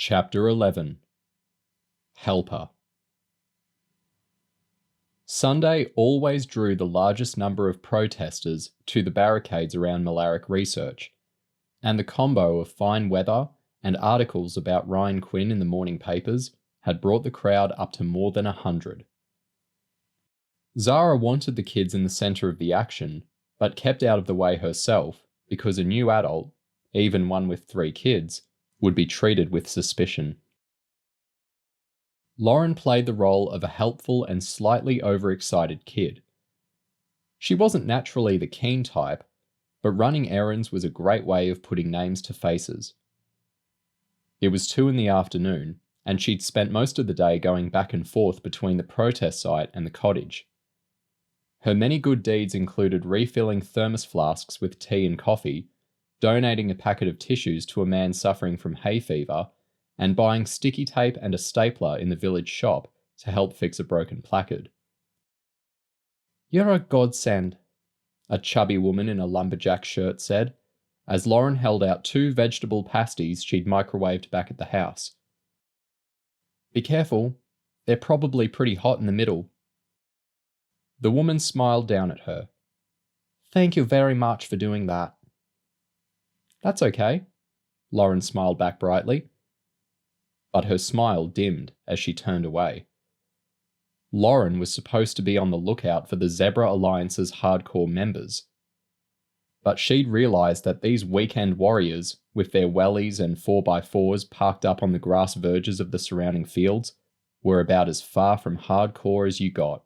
Chapter 11. Helper. Sunday always drew the largest number of protesters to the barricades around Malaric Research, and the combo of fine weather and articles about Ryan Quinn in the morning papers had brought the crowd up to more than 100. Zara wanted the kids in the centre of the action, but kept out of the way herself because a new adult, even one with 3 kids, would be treated with suspicion. Lauren played the role of a helpful and slightly overexcited kid. She wasn't naturally the keen type, but running errands was a great way of putting names to faces. It was 2 in the afternoon, and she'd spent most of the day going back and forth between the protest site and the cottage. Her many good deeds included refilling thermos flasks with tea and coffee, donating a packet of tissues to a man suffering from hay fever, and buying sticky tape and a stapler in the village shop to help fix a broken placard. "You're a godsend," a chubby woman in a lumberjack shirt said, as Lauren held out 2 vegetable pasties she'd microwaved back at the house. "Be careful, they're probably pretty hot in the middle." The woman smiled down at her. "Thank you very much for doing that." "That's okay," Lauren smiled back brightly. But her smile dimmed as she turned away. Lauren was supposed to be on the lookout for the Zebra Alliance's hardcore members. But she'd realised that these weekend warriors, with their wellies and 4x4s parked up on the grass verges of the surrounding fields, were about as far from hardcore as you got.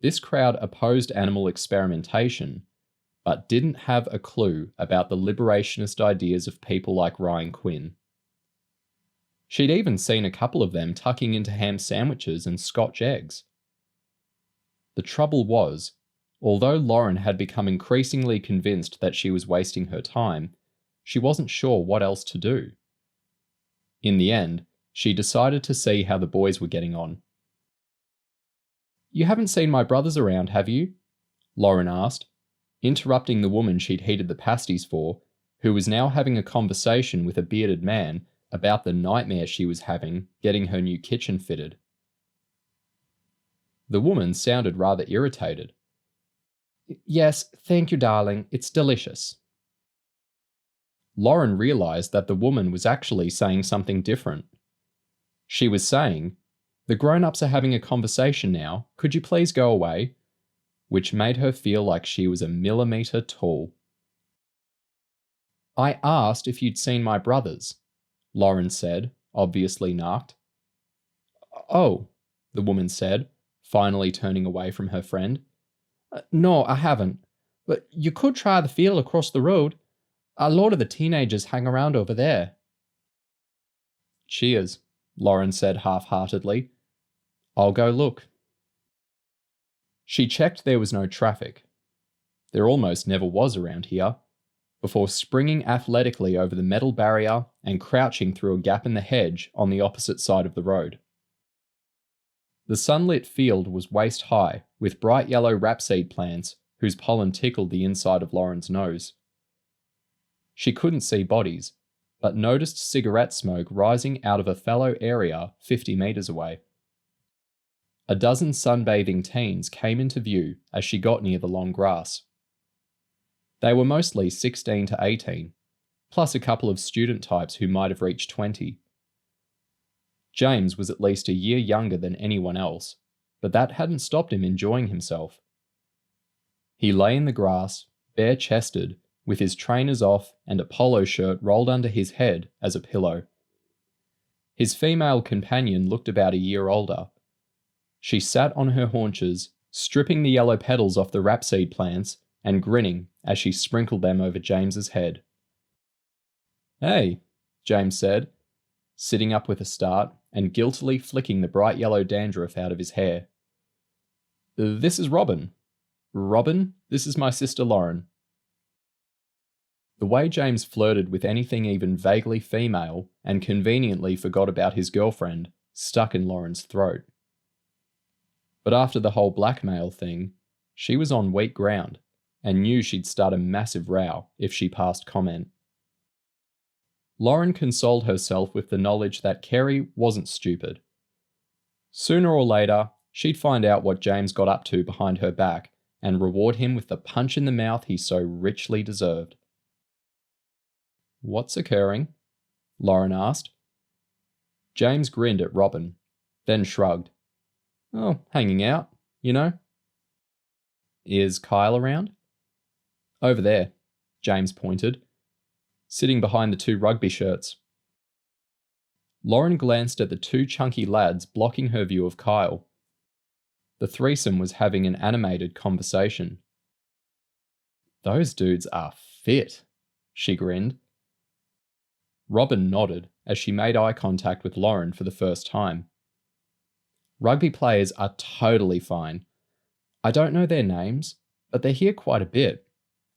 This crowd opposed animal experimentation, but didn't have a clue about the liberationist ideas of people like Ryan Quinn. She'd even seen a couple of them tucking into ham sandwiches and Scotch eggs. The trouble was, although Lauren had become increasingly convinced that she was wasting her time, she wasn't sure what else to do. In the end, she decided to see how the boys were getting on. "You haven't seen my brothers around, have you?" Lauren asked, interrupting the woman she'd heated the pasties for, who was now having a conversation with a bearded man about the nightmare she was having getting her new kitchen fitted. The woman sounded rather irritated. "Yes, thank you, darling. It's delicious." Lauren realised that the woman was actually saying something different. She was saying, "The grown-ups are having a conversation now. Could you please go away?" Which made her feel like she was a millimetre tall. "I asked if you'd seen my brothers," Lauren said, obviously narked. "Oh," the woman said, finally turning away from her friend. "No, I haven't. But you could try the field across the road. A lot of the teenagers hang around over there." "Cheers," Lauren said half-heartedly. "I'll go look." She checked there was no traffic. There almost never was around here, before springing athletically over the metal barrier and crouching through a gap in the hedge on the opposite side of the road. The sunlit field was waist-high, with bright yellow rapeseed plants whose pollen tickled the inside of Lauren's nose. She couldn't see bodies, but noticed cigarette smoke rising out of a fallow area 50 metres away. A dozen sunbathing teens came into view as she got near the long grass. They were mostly 16 to 18, plus a couple of student types who might have reached 20. James was at least a year younger than anyone else, but that hadn't stopped him enjoying himself. He lay in the grass, bare-chested, with his trainers off and a polo shirt rolled under his head as a pillow. His female companion looked about a year older. She sat on her haunches, stripping the yellow petals off the rapeseed plants and grinning as she sprinkled them over James's head. "Hey," James said, sitting up with a start and guiltily flicking the bright yellow dandruff out of his hair. "This is Robin. Robin, this is my sister Lauren." The way James flirted with anything even vaguely female and conveniently forgot about his girlfriend stuck in Lauren's throat. But after the whole blackmail thing, she was on weak ground and knew she'd start a massive row if she passed comment. Lauren consoled herself with the knowledge that Kerry wasn't stupid. Sooner or later, she'd find out what James got up to behind her back and reward him with the punch in the mouth he so richly deserved. "What's occurring?" Lauren asked. James grinned at Robin, then shrugged. "Oh, hanging out, you know." "Is Kyle around?" "Over there," James pointed, sitting behind the 2 rugby shirts. Lauren glanced at the 2 chunky lads blocking her view of Kyle. The threesome was having an animated conversation. "Those dudes are fit," she grinned. Robin nodded as she made eye contact with Lauren for the first time. "Rugby players are totally fine. I don't know their names, but they're here quite a bit,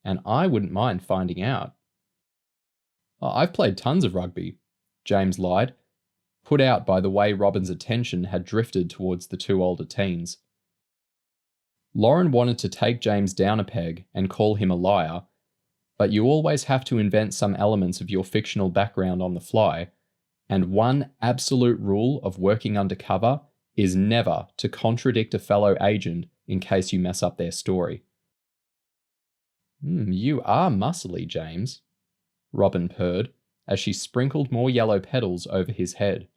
and I wouldn't mind finding out." "I've played tons of rugby," James lied, put out by the way Robin's attention had drifted towards the 2 older teens. Lauren wanted to take James down a peg and call him a liar, but you always have to invent some elements of your fictional background on the fly, and one absolute rule of working undercover is never to contradict a fellow agent in case you mess up their story. "You are muscly, James," Robin purred as she sprinkled more yellow petals over his head.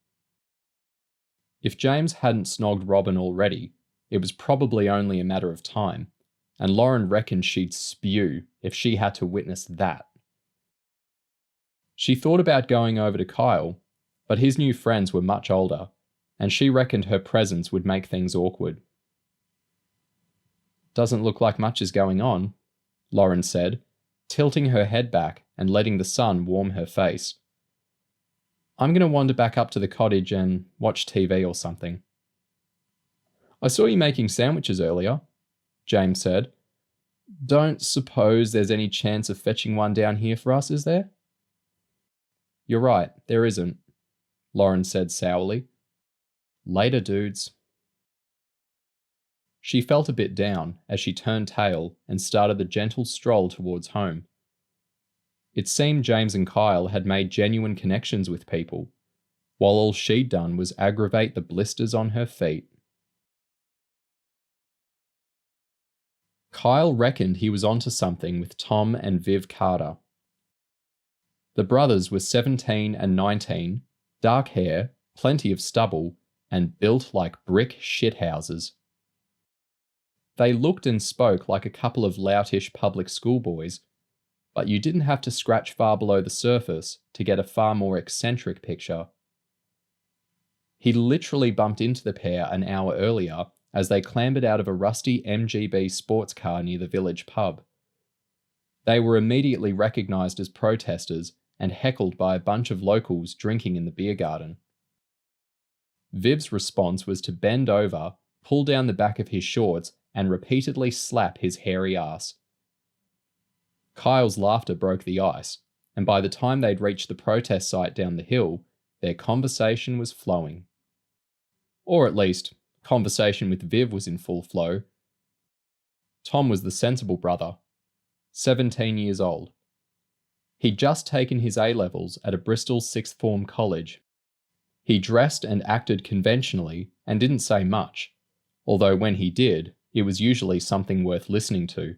If James hadn't snogged Robin already, it was probably only a matter of time, and Lauren reckoned she'd spew if she had to witness that. She thought about going over to Kyle, but his new friends were much older, and she reckoned her presence would make things awkward. "Doesn't look like much is going on," Lauren said, tilting her head back and letting the sun warm her face. "I'm going to wander back up to the cottage and watch TV or something." "I saw you making sandwiches earlier," James said. "Don't suppose there's any chance of fetching one down here for us, is there?" "You're right, there isn't," Lauren said sourly. "Later, dudes." She felt a bit down as she turned tail and started the gentle stroll towards home. It seemed James and Kyle had made genuine connections with people, while all she'd done was aggravate the blisters on her feet. Kyle reckoned he was onto something with Tom and Viv Carter. The brothers were 17 and 19, dark hair, plenty of stubble, and built like brick shithouses. They looked and spoke like a couple of loutish public school boys, but you didn't have to scratch far below the surface to get a far more eccentric picture. He literally bumped into the pair an hour earlier as they clambered out of a rusty MGB sports car near the village pub. They were immediately recognised as protesters and heckled by a bunch of locals drinking in the beer garden. Viv's response was to bend over, pull down the back of his shorts, and repeatedly slap his hairy ass. Kyle's laughter broke the ice, and by the time they'd reached the protest site down the hill, their conversation was flowing. Or at least, conversation with Viv was in full flow. Tom was the sensible brother, 17 years old. He'd just taken his A-levels at a Bristol sixth form college. He dressed and acted conventionally and didn't say much, although when he did, it was usually something worth listening to.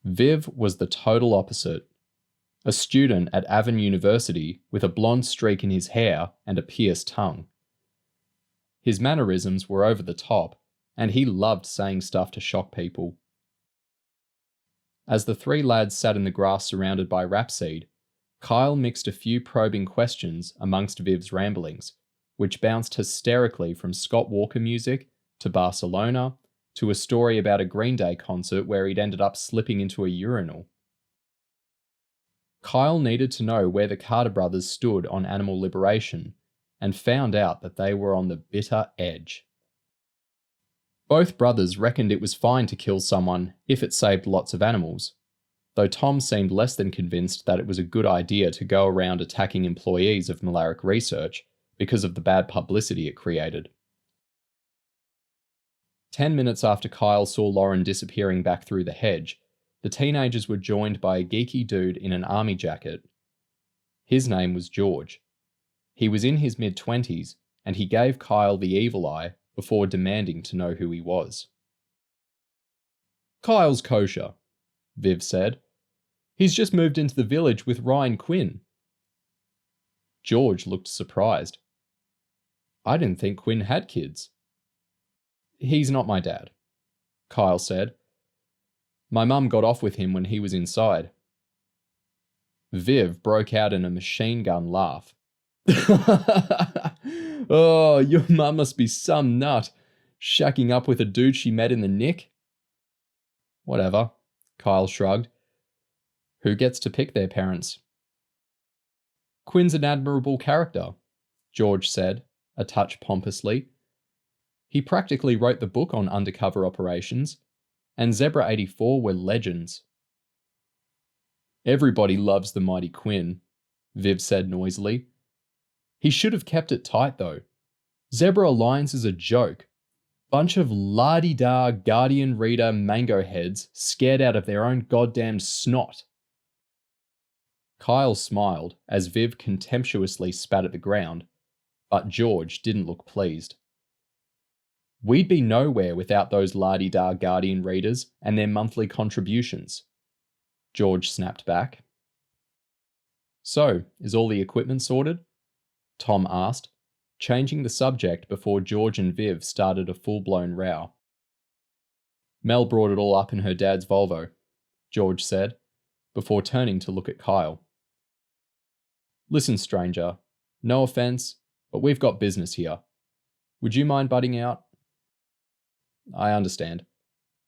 Viv was the total opposite. A student at Avon University with a blonde streak in his hair and a pierced tongue. His mannerisms were over the top, and he loved saying stuff to shock people. As the 3 lads sat in the grass surrounded by rapeseed, Kyle mixed a few probing questions amongst Viv's ramblings, which bounced hysterically from Scott Walker music to Barcelona to a story about a Green Day concert where he'd ended up slipping into a urinal. Kyle needed to know where the Carter brothers stood on animal liberation, and found out that they were on the bitter edge. Both brothers reckoned it was fine to kill someone if it saved lots of animals, though Tom seemed less than convinced that it was a good idea to go around attacking employees of Malaric Research because of the bad publicity it created. 10 minutes after Kyle saw Lauren disappearing back through the hedge, the teenagers were joined by a geeky dude in an army jacket. His name was George. He was in his mid-20s, and he gave Kyle the evil eye before demanding to know who he was. "Kyle's kosher," Viv said. "He's just moved into the village with Ryan Quinn." George looked surprised. "I didn't think Quinn had kids." "He's not my dad," Kyle said. "My mum got off with him when he was inside." Viv broke out in a machine gun laugh. "Oh, your mum must be some nut, shacking up with a dude she met in the Nick." "Whatever," Kyle shrugged. "Who gets to pick their parents?" "Quinn's an admirable character," George said, a touch pompously. "He practically wrote the book on undercover operations, and Zebra 84 were legends." "Everybody loves the Mighty Quinn," Viv said noisily. "He should have kept it tight, though. Zebra Alliance is a joke. Bunch of la-di-da Guardian reader mango heads scared out of their own goddamn snot." Kyle smiled as Viv contemptuously spat at the ground, but George didn't look pleased. "We'd be nowhere without those la-di-da Guardian readers and their monthly contributions," George snapped back. "So, is all the equipment sorted?" Tom asked, changing the subject before George and Viv started a full-blown row. "Mel brought it all up in her dad's Volvo," George said, before turning to look at Kyle. "Listen, stranger, no offense, but we've got business here. Would you mind butting out?" "I understand,"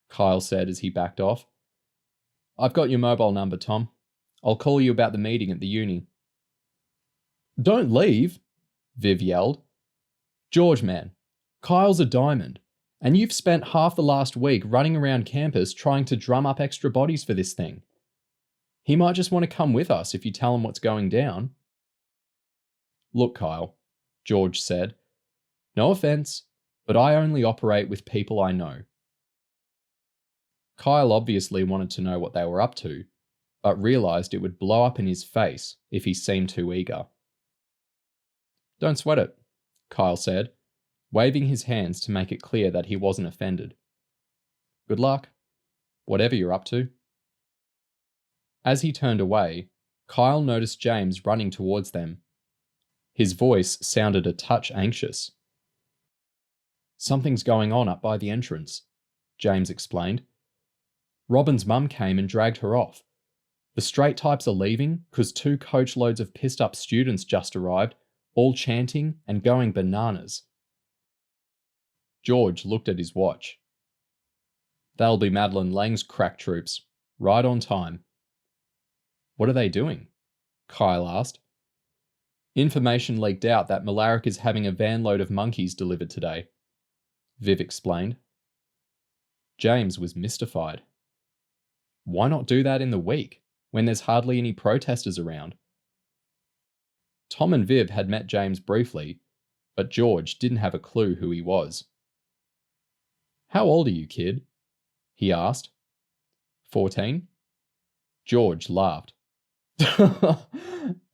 Kyle said as he backed off. "I've got your mobile number, Tom. I'll call you about the meeting at the uni." "Don't leave," Viv yelled. "George, man, Kyle's a diamond, and you've spent half the last week running around campus trying to drum up extra bodies for this thing. He might just want to come with us if you tell him what's going down." "Look, Kyle," George said. "No offense, but I only operate with people I know." Kyle obviously wanted to know what they were up to, but realized it would blow up in his face if he seemed too eager. "Don't sweat it," Kyle said, waving his hands to make it clear that he wasn't offended. "Good luck, whatever you're up to." As he turned away, Kyle noticed James running towards them. His voice sounded a touch anxious. "Something's going on up by the entrance," James explained. "Robin's mum came and dragged her off. The straight types are leaving because 2 coachloads of pissed up students just arrived, all chanting and going bananas." George looked at his watch. "That'll be Madeline Lang's crack troops, right on time." "What are they doing?" Kyle asked. "Information leaked out that Malaric is having a van load of monkeys delivered today," Viv explained. James was mystified. Why not do that in the week, when there's hardly any protesters around? Tom and Viv had met James briefly, but George didn't have a clue who he was. "How old are you, kid?" he asked. 14? George laughed.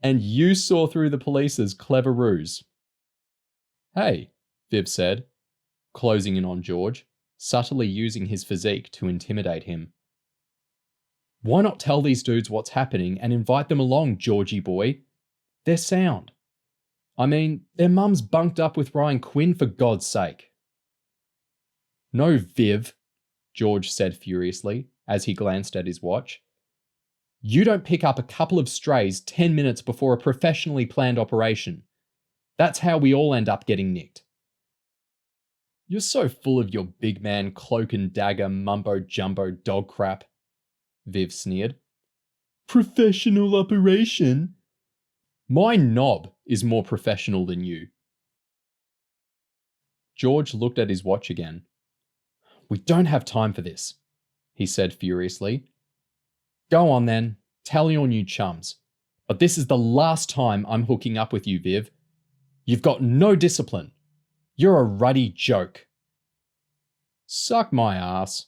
"And you saw through the police's clever ruse." "Hey," Viv said, closing in on George, subtly using his physique to intimidate him. "Why not tell these dudes what's happening and invite them along, Georgie boy? They're sound. I mean, their mum's bunked up with Ryan Quinn, for God's sake." "No, Viv," George said furiously as he glanced at his watch. "You don't pick up a couple of strays 10 minutes before a professionally planned operation. That's how we all end up getting nicked." "You're so full of your big man cloak and dagger mumbo-jumbo dog crap," Viv sneered. "Professional operation? My knob is more professional than you." George looked at his watch again. "We don't have time for this," he said furiously. "Go on then, tell your new chums. But this is the last time I'm hooking up with you, Viv. You've got no discipline. You're a ruddy joke." "Suck my ass,"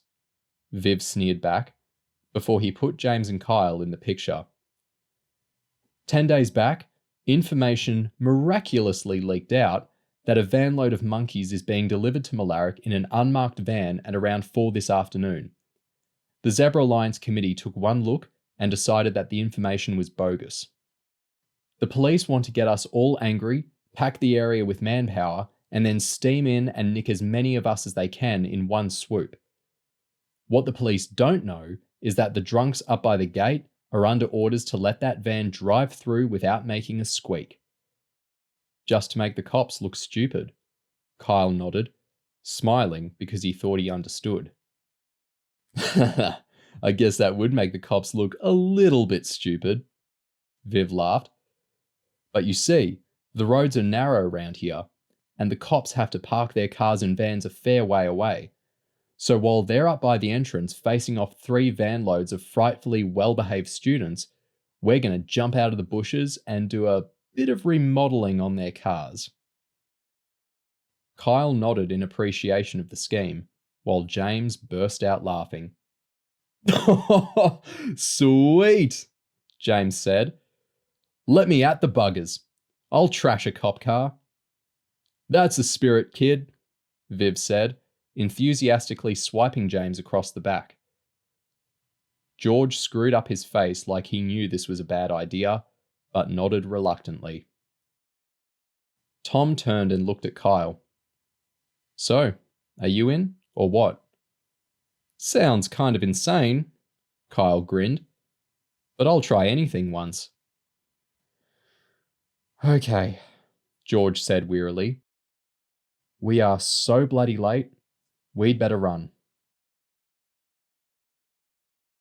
Viv sneered back, before he put James and Kyle in the picture. 10 days back, information miraculously leaked out that a van load of monkeys is being delivered to Malaric in an unmarked van at around 4 this afternoon. The Zebra Alliance Committee took one look and decided that the information was bogus. The police want to get us all angry, pack the area with manpower, and then steam in and nick as many of us as they can in one swoop. What the police don't know is that the drunks up by the gate are under orders to let that van drive through without making a squeak. Just to make the cops look stupid. Kyle nodded, smiling because he thought he understood. I guess that would make the cops look a little bit stupid. Viv laughed. But you see, the roads are narrow around here, and the cops have to park their cars and vans a fair way away. So while they're up by the entrance facing off 3 van loads of frightfully well-behaved students, we're going to jump out of the bushes and do a bit of remodeling on their cars. Kyle nodded in appreciation of the scheme, while James burst out laughing. "Oh, sweet," James said. "Let me at the buggers. I'll trash a cop car." "That's the spirit, kid," Viv said, enthusiastically swiping James across the back. George screwed up his face like he knew this was a bad idea, but nodded reluctantly. Tom turned and looked at Kyle. "So, are you in, or what?" "Sounds kind of insane," Kyle grinned, "but I'll try anything once." "Okay," George said wearily. "We are so bloody late, we'd better run."